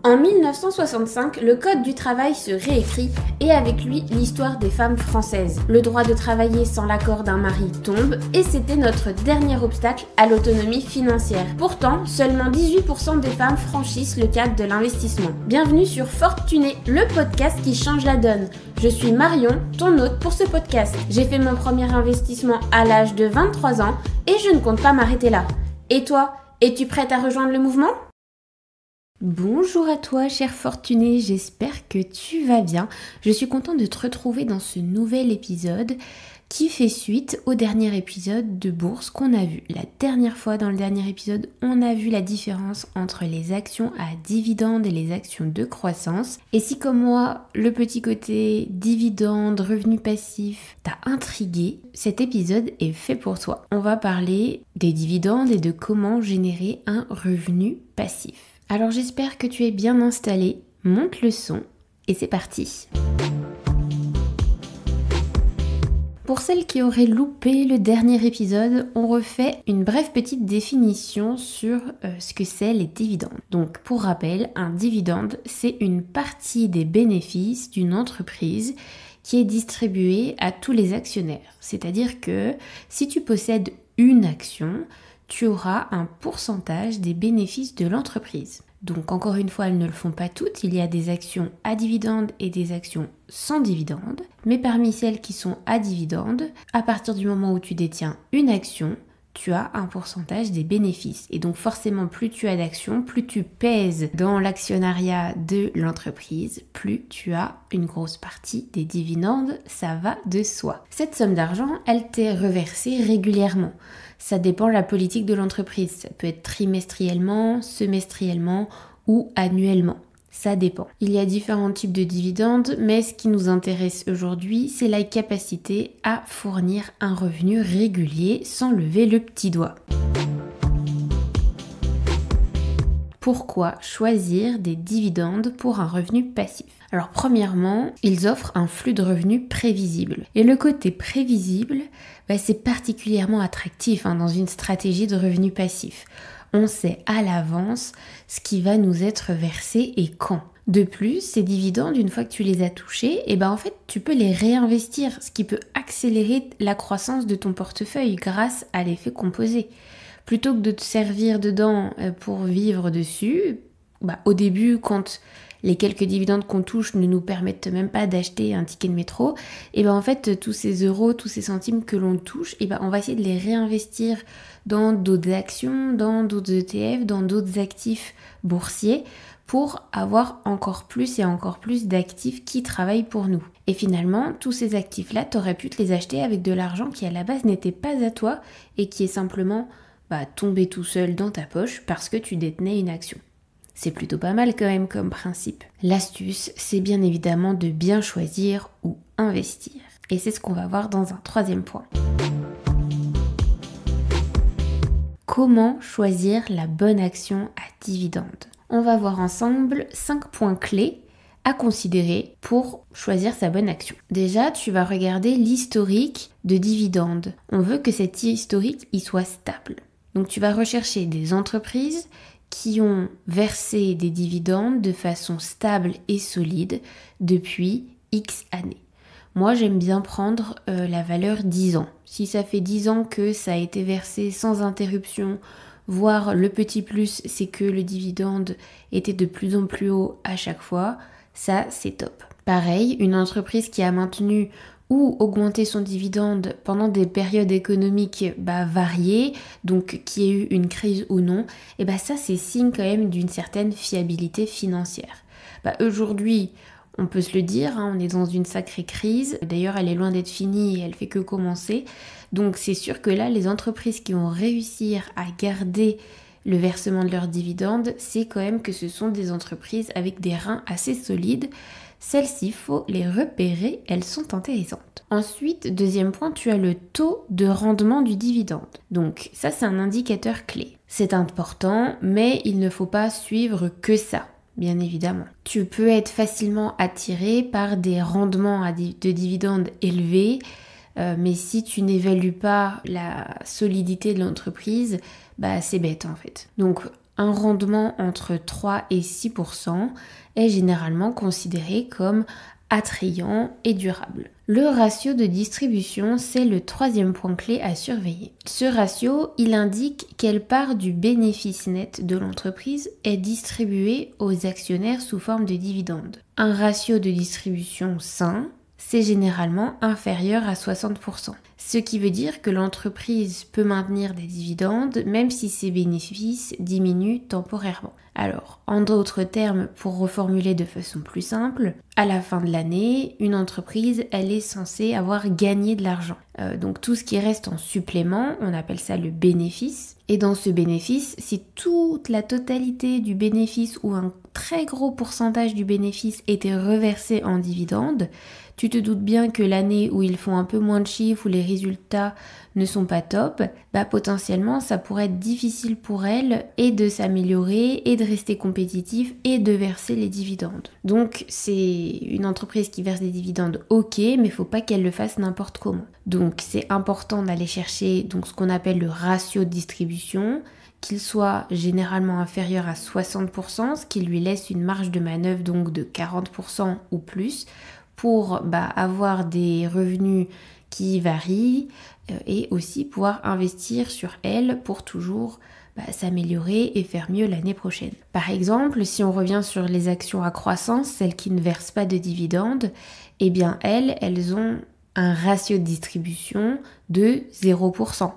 En 1965, le Code du travail se réécrit et avec lui l'histoire des femmes françaises. Le droit de travailler sans l'accord d'un mari tombe et c'était notre dernier obstacle à l'autonomie financière. Pourtant, seulement 18% des femmes franchissent le cap de l'investissement. Bienvenue sur Fortuné, le podcast qui change la donne. Je suis Marion, ton hôte pour ce podcast. J'ai fait mon premier investissement à l'âge de 23 ans et je ne compte pas m'arrêter là. Et toi, es-tu prête à rejoindre le mouvement ? Bonjour à toi, cher Fortuné, j'espère que tu vas bien. Je suis contente de te retrouver dans ce nouvel épisode qui fait suite au dernier épisode de Bourse qu'on a vu. La dernière fois, dans le dernier épisode, on a vu la différence entre les actions à dividendes et les actions de croissance. Et si comme moi, le petit côté dividende, revenu passif t'a intrigué, cet épisode est fait pour toi. On va parler des dividendes et de comment générer un revenu passif. Alors j'espère que tu es bien installé, monte le son et c'est parti. Pour celles qui auraient loupé le dernier épisode, on refait une brève petite définition sur ce que c'est les dividendes. Donc pour rappel, un dividende, c'est une partie des bénéfices d'une entreprise qui est distribuée à tous les actionnaires. C'est-à-dire que si tu possèdes une action, tu auras un pourcentage des bénéfices de l'entreprise. Donc encore une fois, elles ne le font pas toutes, il y a des actions à dividendes et des actions sans dividendes. Mais parmi celles qui sont à dividendes, à partir du moment où tu détiens une action, tu as un pourcentage des bénéfices. Et donc forcément, plus tu as d'actions, plus tu pèses dans l'actionnariat de l'entreprise, plus tu as une grosse partie des dividendes, ça va de soi. Cette somme d'argent, elle t'est reversée régulièrement. Ça dépend de la politique de l'entreprise. Ça peut être trimestriellement, semestriellement ou annuellement. Ça dépend. Il y a différents types de dividendes, mais ce qui nous intéresse aujourd'hui, c'est la capacité à fournir un revenu régulier sans lever le petit doigt. Pourquoi choisir des dividendes pour un revenu passif ? Alors premièrement, ils offrent un flux de revenus prévisible. Et le côté prévisible, c'est particulièrement attractif dans une stratégie de revenu passif. On sait à l'avance ce qui va nous être versé et quand. De plus, ces dividendes, une fois que tu les as touchés, en fait, tu peux les réinvestir, ce qui peut accélérer la croissance de ton portefeuille grâce à l'effet composé. Plutôt que de te servir dedans pour vivre dessus, au début, quand les quelques dividendes qu'on touche ne nous permettent même pas d'acheter un ticket de métro, en fait, tous ces euros, tous ces centimes que l'on touche, on va essayer de les réinvestir dans d'autres actions, dans d'autres ETF, dans d'autres actifs boursiers pour avoir encore plus et encore plus d'actifs qui travaillent pour nous. Et finalement, tous ces actifs-là, tu aurais pu te les acheter avec de l'argent qui à la base n'était pas à toi et qui est simplement tombé tout seul dans ta poche parce que tu détenais une action. C'est plutôt pas mal quand même comme principe. L'astuce, c'est bien évidemment de bien choisir où investir. Et c'est ce qu'on va voir dans un troisième point. Comment choisir la bonne action à dividende ? On va voir ensemble 5 points clés à considérer pour choisir sa bonne action. Déjà, tu vas regarder l'historique de dividendes. On veut que cet historique il soit stable. Donc tu vas rechercher des entreprises qui ont versé des dividendes de façon stable et solide depuis X années. Moi, j'aime bien prendre la valeur 10 ans. Si ça fait 10 ans que ça a été versé sans interruption, voire le petit plus, c'est que le dividende était de plus en plus haut à chaque fois, ça, c'est top. Pareil, une entreprise qui a maintenu ou augmenter son dividende pendant des périodes économiques variées, donc qu'il y ait eu une crise ou non, ça c'est signe quand même d'une certaine fiabilité financière. Aujourd'hui, on peut se le dire, on est dans une sacrée crise, d'ailleurs elle est loin d'être finie et elle fait que commencer, donc c'est sûr que là les entreprises qui vont réussir à garder le versement de leurs dividendes, c'est quand même que ce sont des entreprises avec des reins assez solides. Celles-ci, il faut les repérer, elles sont intéressantes. Ensuite, deuxième point, tu as le taux de rendement du dividende. Donc ça, c'est un indicateur clé. C'est important, mais il ne faut pas suivre que ça, bien évidemment. Tu peux être facilement attiré par des rendements de dividendes élevés, mais si tu n'évalues pas la solidité de l'entreprise, c'est bête en fait. Donc Un rendement entre 3 et 6% est généralement considéré comme attrayant et durable. Le ratio de distribution, c'est le troisième point clé à surveiller. Ce ratio, il indique quelle part du bénéfice net de l'entreprise est distribuée aux actionnaires sous forme de dividendes. Un ratio de distribution sain, c'est généralement inférieur à 60%. Ce qui veut dire que l'entreprise peut maintenir des dividendes même si ses bénéfices diminuent temporairement. Alors, en d'autres termes, pour reformuler de façon plus simple, à la fin de l'année, une entreprise, elle est censée avoir gagné de l'argent. Donc tout ce qui reste en supplément, on appelle ça le bénéfice. Et dans ce bénéfice, si toute la totalité du bénéfice ou un très gros pourcentage du bénéfice était reversé en dividendes, tu te doutes bien que l'année où ils font un peu moins de chiffres, où les résultats ne sont pas top, potentiellement ça pourrait être difficile pour elles et de s'améliorer et de rester compétitif et de verser les dividendes. Donc c'est une entreprise qui verse des dividendes, ok, mais il faut pas qu'elle le fasse n'importe comment. Donc c'est important d'aller chercher donc ce qu'on appelle le ratio de distribution, qu'il soit généralement inférieur à 60%, ce qui lui laisse une marge de manœuvre donc de 40% ou plus, pour avoir des revenus qui varient et aussi pouvoir investir sur elle pour toujours s'améliorer et faire mieux l'année prochaine. Par exemple, si on revient sur les actions à croissance, celles qui ne versent pas de dividendes, eh bien elles ont un ratio de distribution de 0%.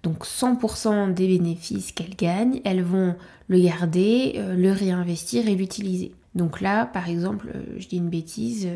Donc 100% des bénéfices qu'elles gagnent, elles vont le garder, le réinvestir et l'utiliser. Donc là, par exemple, je dis une bêtise,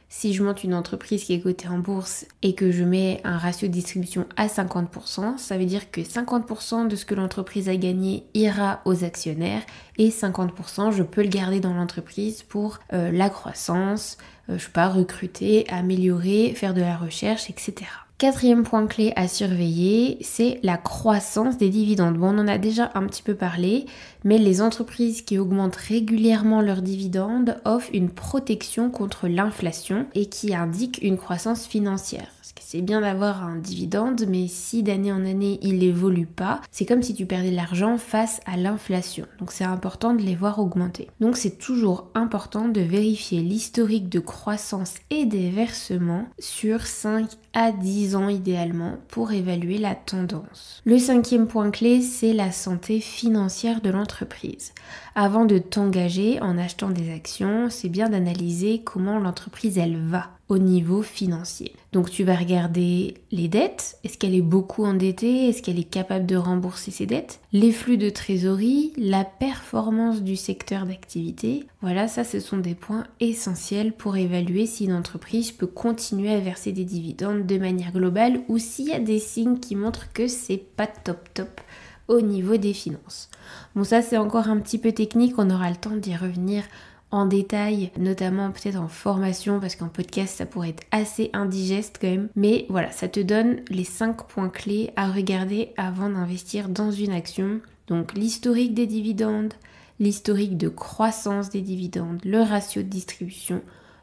si je monte une entreprise qui est cotée en bourse et que je mets un ratio de distribution à 50%, ça veut dire que 50% de ce que l'entreprise a gagné ira aux actionnaires et 50% je peux le garder dans l'entreprise pour la croissance, recruter, améliorer, faire de la recherche, etc. Quatrième point clé à surveiller, c'est la croissance des dividendes. Bon, on en a déjà un petit peu parlé, mais les entreprises qui augmentent régulièrement leurs dividendes offrent une protection contre l'inflation et qui indiquent une croissance financière. Parce que c'est bien d'avoir un dividende, mais si d'année en année il n'évolue pas, c'est comme si tu perdais de l'argent face à l'inflation. Donc c'est important de les voir augmenter. Donc c'est toujours important de vérifier l'historique de croissance et des versements sur 5 à 10 ans idéalement pour évaluer la tendance. Le cinquième point clé, c'est la santé financière de l'entreprise. Avant de t'engager en achetant des actions, c'est bien d'analyser comment l'entreprise elle va au niveau financier. Donc tu vas regarder les dettes, est-ce qu'elle est beaucoup endettée, est-ce qu'elle est capable de rembourser ses dettes, les flux de trésorerie, la performance du secteur d'activité. Voilà, ça ce sont des points essentiels pour évaluer si une entreprise peut continuer à verser des dividendes de manière globale ou s'il y a des signes qui montrent que c'est pas top au niveau des finances. Bon, ça c'est encore un petit peu technique, on aura le temps d'y revenir en détail, notamment peut-être en formation, parce qu'en podcast ça pourrait être assez indigeste quand même. Mais voilà, ça te donne les 5 points clés à regarder avant d'investir dans une action. Donc l'historique des dividendes, l'historique de croissance des dividendes, le ratio de distribution,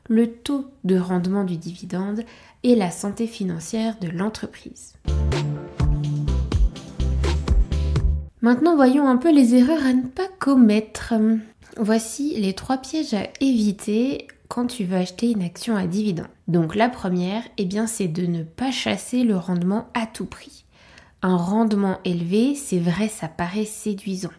le taux de rendement du dividende et la santé financière de l'entreprise. Maintenant, voyons un peu les erreurs à ne pas commettre. Voici les 3 pièges à éviter quand tu veux acheter une action à dividende. Donc la première, c'est de ne pas chasser le rendement à tout prix. Un rendement élevé, c'est vrai, ça paraît séduisant.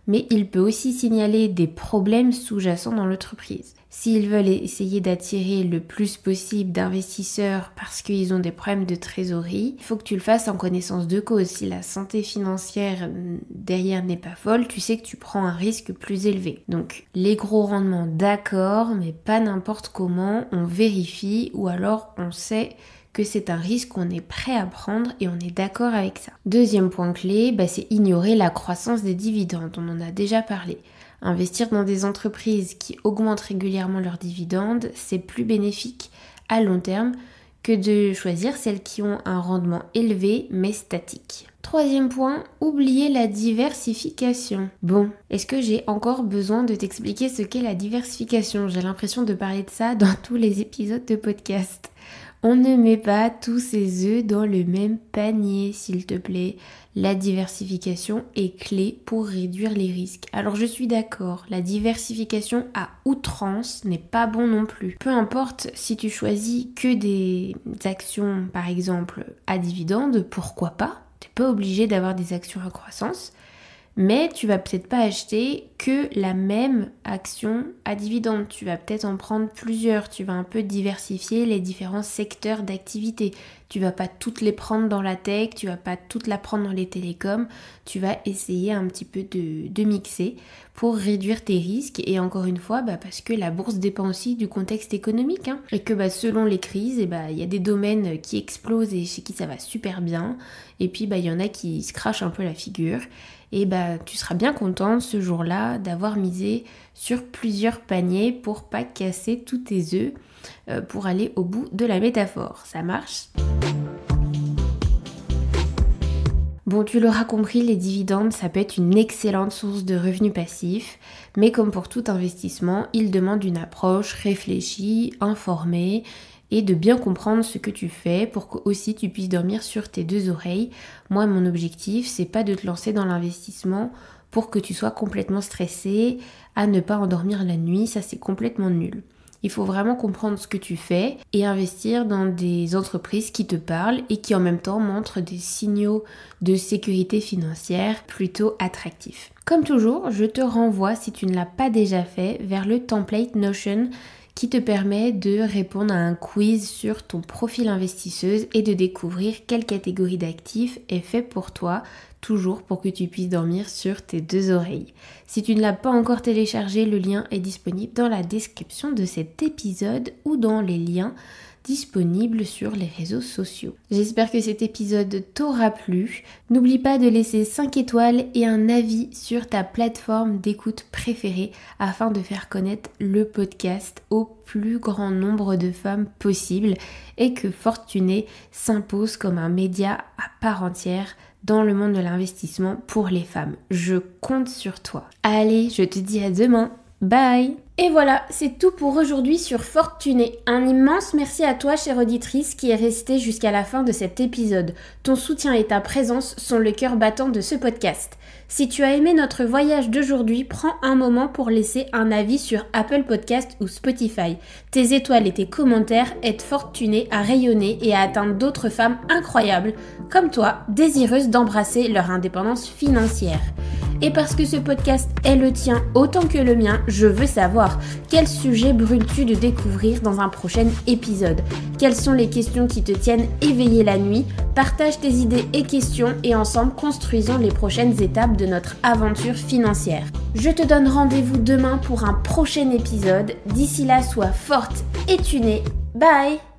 Mais il peut aussi signaler des problèmes sous-jacents dans l'entreprise. S'ils veulent essayer d'attirer le plus possible d'investisseurs parce qu'ils ont des problèmes de trésorerie, il faut que tu le fasses en connaissance de cause. Si la santé financière derrière n'est pas folle, tu sais que tu prends un risque plus élevé. Donc les gros rendements, d'accord, mais pas n'importe comment, on vérifie ou alors on sait que c'est un risque qu'on est prêt à prendre et on est d'accord avec ça. Deuxième point clé, c'est ignorer la croissance des dividendes. On en a déjà parlé. Investir dans des entreprises qui augmentent régulièrement leurs dividendes, c'est plus bénéfique à long terme que de choisir celles qui ont un rendement élevé mais statique. Troisième point, oublier la diversification. Bon, est-ce que j'ai encore besoin de t'expliquer ce qu'est la diversification ? J'ai l'impression de parler de ça dans tous les épisodes de podcast. On ne met pas tous ses œufs dans le même panier, s'il te plaît. La diversification est clé pour réduire les risques. Alors je suis d'accord, la diversification à outrance n'est pas bon non plus. Peu importe si tu choisis que des actions, par exemple, à dividendes, pourquoi pas? T'es pas obligé d'avoir des actions à croissance. Mais tu vas peut-être pas acheter que la même action à dividende. Tu vas peut-être en prendre plusieurs. Tu vas un peu diversifier les différents secteurs d'activité. Tu vas pas toutes les prendre dans la tech, tu vas pas toutes la prendre dans les télécoms. Tu vas essayer un petit peu de mixer pour réduire tes risques. Et encore une fois, parce que la bourse dépend aussi du contexte économique. Et que selon les crises, il y a des domaines qui explosent et chez qui ça va super bien. Et puis il y en a qui se crachent un peu la figure. Et tu seras bien contente ce jour-là d'avoir misé sur plusieurs paniers pour pas casser tous tes œufs pour aller au bout de la métaphore. Ça marche ? Bon, tu l'auras compris, les dividendes, ça peut être une excellente source de revenus passifs, mais comme pour tout investissement, il demande une approche réfléchie, informée, et de bien comprendre ce que tu fais pour que aussi tu puisses dormir sur tes deux oreilles. Moi, mon objectif, c'est pas de te lancer dans l'investissement pour que tu sois complètement stressé, à ne pas endormir la nuit, ça c'est complètement nul. Il faut vraiment comprendre ce que tu fais et investir dans des entreprises qui te parlent et qui en même temps montrent des signaux de sécurité financière plutôt attractifs. Comme toujours, je te renvoie, si tu ne l'as pas déjà fait, vers le template Notion qui te permet de répondre à un quiz sur ton profil investisseuse et de découvrir quelle catégorie d'actifs est fait pour toi, toujours pour que tu puisses dormir sur tes deux oreilles. Si tu ne l'as pas encore téléchargé, le lien est disponible dans la description de cet épisode ou dans les liens disponibles sur les réseaux sociaux. J'espère que cet épisode t'aura plu. N'oublie pas de laisser 5 étoiles et un avis sur ta plateforme d'écoute préférée afin de faire connaître le podcast au plus grand nombre de femmes possible et que Fortuné s'impose comme un média à part entière dans le monde de l'investissement pour les femmes. Je compte sur toi. Allez, je te dis à demain. Bye! Et voilà, c'est tout pour aujourd'hui sur Fortuné. Un immense merci à toi, chère auditrice, qui est restée jusqu'à la fin de cet épisode. Ton soutien et ta présence sont le cœur battant de ce podcast. Si tu as aimé notre voyage d'aujourd'hui, prends un moment pour laisser un avis sur Apple Podcast ou Spotify. Tes étoiles et tes commentaires aident Fortuné à rayonner et à atteindre d'autres femmes incroyables, comme toi, désireuses d'embrasser leur indépendance financière. Et parce que ce podcast est le tien autant que le mien, je veux savoir quel sujet brûles-tu de découvrir dans un prochain épisode? Quelles sont les questions qui te tiennent éveillé la nuit? Partage tes idées et questions et ensemble construisons les prochaines étapes de notre aventure financière. Je te donne rendez-vous demain pour un prochain épisode. D'ici là, sois forte et tunée. Bye!